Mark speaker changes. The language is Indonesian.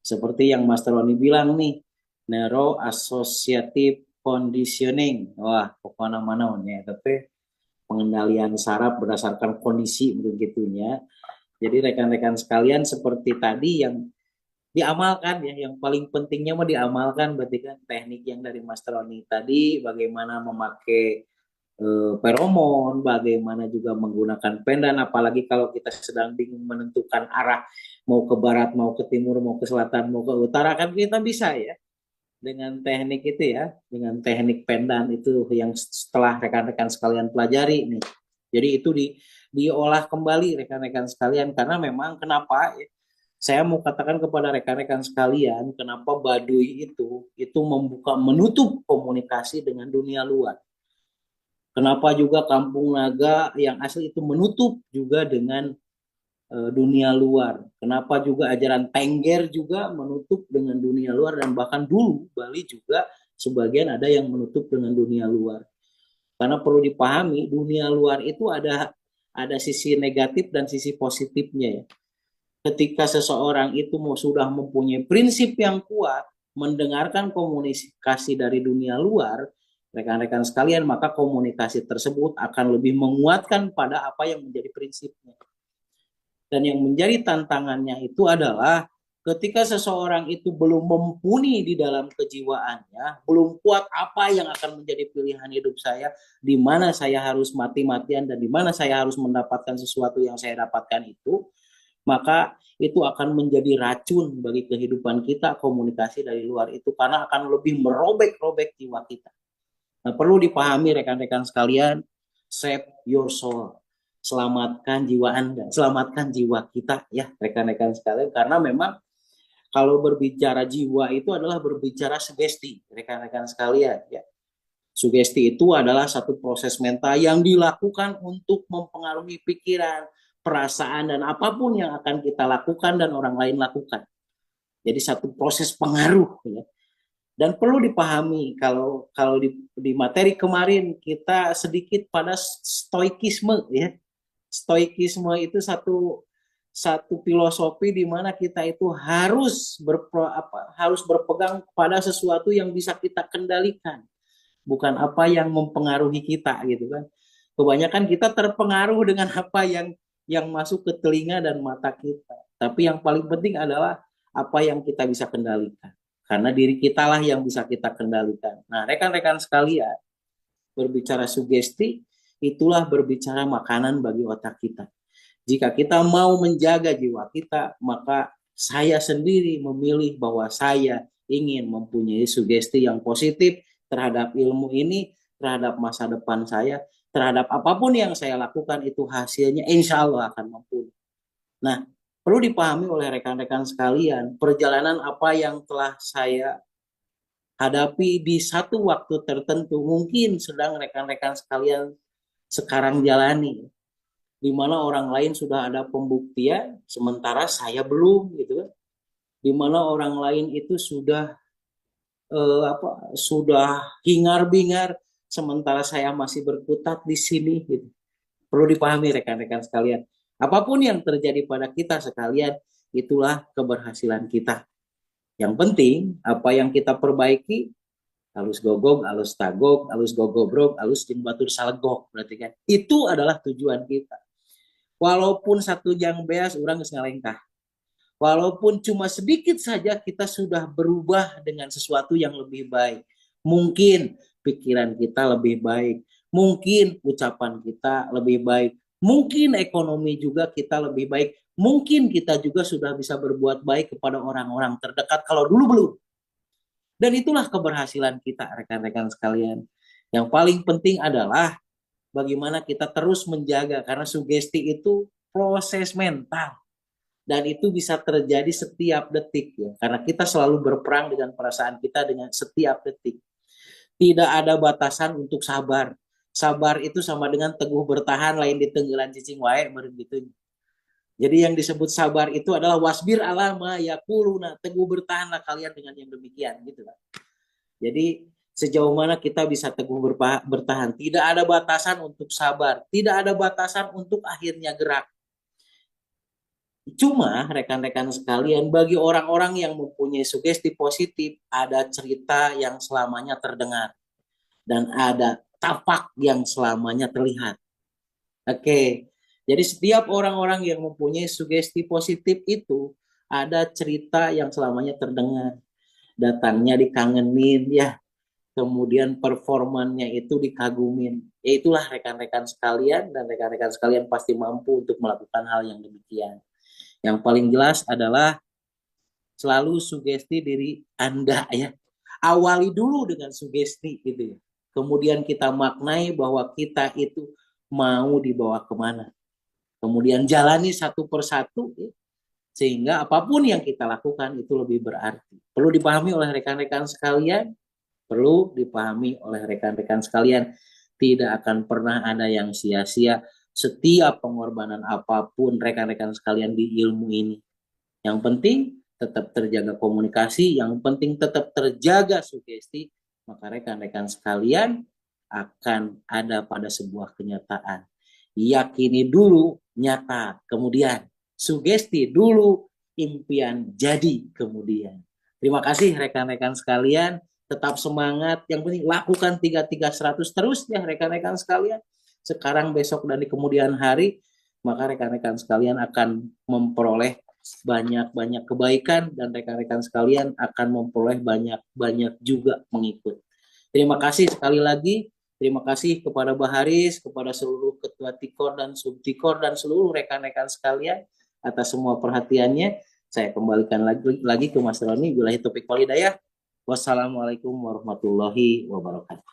Speaker 1: Seperti yang Master Roni bilang nih, neuro associative conditioning. Wah, pokoknya mana ya, tapi pengendalian saraf berdasarkan kondisi begitunya. Jadi rekan-rekan sekalian seperti tadi yang diamalkan ya, yang paling pentingnya mah diamalkan berarti kan teknik yang dari Master Roni tadi, bagaimana memakai feromon, bagaimana juga menggunakan pendan, apalagi kalau kita sedang bingung menentukan arah mau ke barat, mau ke timur, mau ke selatan, mau ke utara, kan kita bisa ya dengan teknik itu ya, dengan teknik pendan itu yang setelah rekan-rekan sekalian pelajari nih. Jadi itu diolah kembali rekan-rekan sekalian, karena memang kenapa ya, saya mau katakan kepada rekan-rekan sekalian, kenapa Baduy itu membuka menutup komunikasi dengan dunia luar. Kenapa juga Kampung Naga yang asli itu menutup juga dengan dunia luar. Kenapa juga ajaran Tengger juga menutup dengan dunia luar, dan bahkan dulu Bali juga sebagian ada yang menutup dengan dunia luar. Karena perlu dipahami dunia luar itu ada sisi negatif dan sisi positifnya ya. Ketika seseorang itu sudah mempunyai prinsip yang kuat mendengarkan komunikasi dari dunia luar, rekan-rekan sekalian, maka komunikasi tersebut akan lebih menguatkan pada apa yang menjadi prinsipnya. Dan yang menjadi tantangannya itu adalah ketika seseorang itu belum mumpuni di dalam kejiwaannya, belum kuat apa yang akan menjadi pilihan hidup saya, di mana saya harus mati-matian dan di mana saya harus mendapatkan sesuatu yang saya dapatkan itu, maka itu akan menjadi racun bagi kehidupan kita komunikasi dari luar itu, karena akan lebih merobek-robek jiwa kita. Nah, perlu dipahami rekan-rekan sekalian, save your soul. Selamatkan jiwa Anda, selamatkan jiwa kita ya rekan-rekan sekalian, karena memang kalau berbicara jiwa itu adalah berbicara sugesti rekan-rekan sekalian ya. Sugesti itu adalah satu proses mental yang dilakukan untuk mempengaruhi pikiran, perasaan, dan apapun yang akan kita lakukan dan orang lain lakukan. Jadi satu proses pengaruh ya. Dan perlu dipahami kalau di materi kemarin kita sedikit pada stoikisme ya. Stoikisme itu satu filosofi di mana kita itu harus berpegang pada sesuatu yang bisa kita kendalikan, bukan apa yang mempengaruhi kita gitu kan. Kebanyakan kita terpengaruh dengan apa yang masuk ke telinga dan mata kita. Tapi yang paling penting adalah apa yang kita bisa kendalikan. Karena diri kita lah yang bisa kita kendalikan. Nah, rekan-rekan sekalian, berbicara sugesti, itulah berbicara makanan bagi otak kita. Jika kita mau menjaga jiwa kita, maka saya sendiri memilih bahwa saya ingin mempunyai sugesti yang positif terhadap ilmu ini, terhadap masa depan saya, terhadap apapun yang saya lakukan itu hasilnya insya Allah akan mampu. Nah, perlu dipahami oleh rekan-rekan sekalian, perjalanan apa yang telah saya hadapi di satu waktu tertentu mungkin sedang rekan-rekan sekalian sekarang jalani, di mana orang lain sudah ada pembuktian sementara saya belum gitu kan, di mana orang lain itu sudah hingar-bingar sementara saya masih berkutat di sini gitu. Perlu dipahami rekan-rekan sekalian, apapun yang terjadi pada kita sekalian, itulah keberhasilan kita. Yang penting apa yang kita perbaiki, halus gogog, halus tagog, halus gogobrok, halus jeung batur salegok, berarti kan itu adalah tujuan kita. Walaupun satu jang beas orang geus ngalengkah, walaupun cuma sedikit saja kita sudah berubah dengan sesuatu yang lebih baik. Mungkin pikiran kita lebih baik, mungkin ucapan kita lebih baik, mungkin ekonomi juga kita lebih baik, mungkin kita juga sudah bisa berbuat baik kepada orang-orang terdekat kalau dulu belum. Dan itulah keberhasilan kita rekan-rekan sekalian. Yang paling penting adalah bagaimana kita terus menjaga, karena sugesti itu proses mental. Dan itu bisa terjadi setiap detik ya, karena kita selalu berperang dengan perasaan kita dengan setiap detik. Tidak ada batasan untuk sabar, Sabar itu sama dengan teguh bertahan lain di tenggelan cicing wae begitu. Jadi yang disebut sabar itu adalah wasbir alama yaquluna, teguh bertahanlah kalian dengan yang demikian gitu kan. Jadi sejauh mana kita bisa teguh bertahan, tidak ada batasan untuk sabar, tidak ada batasan untuk akhirnya gerak. Cuma rekan-rekan sekalian, bagi orang-orang yang mempunyai sugesti positif, ada cerita yang selamanya terdengar dan ada tapak yang selamanya terlihat. Oke, jadi setiap orang-orang yang mempunyai sugesti positif itu ada cerita yang selamanya terdengar. Datangnya dikangenin, ya, kemudian performannya itu dikagumin. Ya itulah rekan-rekan sekalian, dan rekan-rekan sekalian pasti mampu untuk melakukan hal yang demikian. Yang paling jelas adalah selalu sugesti diri Anda ya. Awali dulu dengan sugesti gitu ya. Kemudian kita maknai bahwa kita itu mau dibawa kemana. Kemudian jalani satu persatu ya, sehingga apapun yang kita lakukan itu lebih berarti. Perlu dipahami oleh rekan-rekan sekalian, perlu dipahami oleh rekan-rekan sekalian, tidak akan pernah ada yang sia-sia setiap pengorbanan apapun rekan-rekan sekalian di ilmu ini. Yang penting tetap terjaga komunikasi, yang penting tetap terjaga sugesti, maka rekan-rekan sekalian akan ada pada sebuah kenyataan. Yakini dulu, nyata, kemudian sugesti dulu, impian jadi kemudian. Terima kasih rekan-rekan sekalian, tetap semangat, yang penting lakukan 3300 terus ya rekan-rekan sekalian. Sekarang, besok, dan di kemudian hari, maka rekan-rekan sekalian akan memperoleh banyak-banyak kebaikan dan rekan-rekan sekalian akan memperoleh banyak-banyak juga mengikut. Terima kasih sekali lagi. Terima kasih kepada Baharis, kepada seluruh ketua Tikor dan Subtikor dan seluruh rekan-rekan sekalian atas semua perhatiannya. Saya kembalikan lagi ke Mas Roni. Billahi taufiq wal hidayah. Wassalamualaikum warahmatullahi wabarakatuh.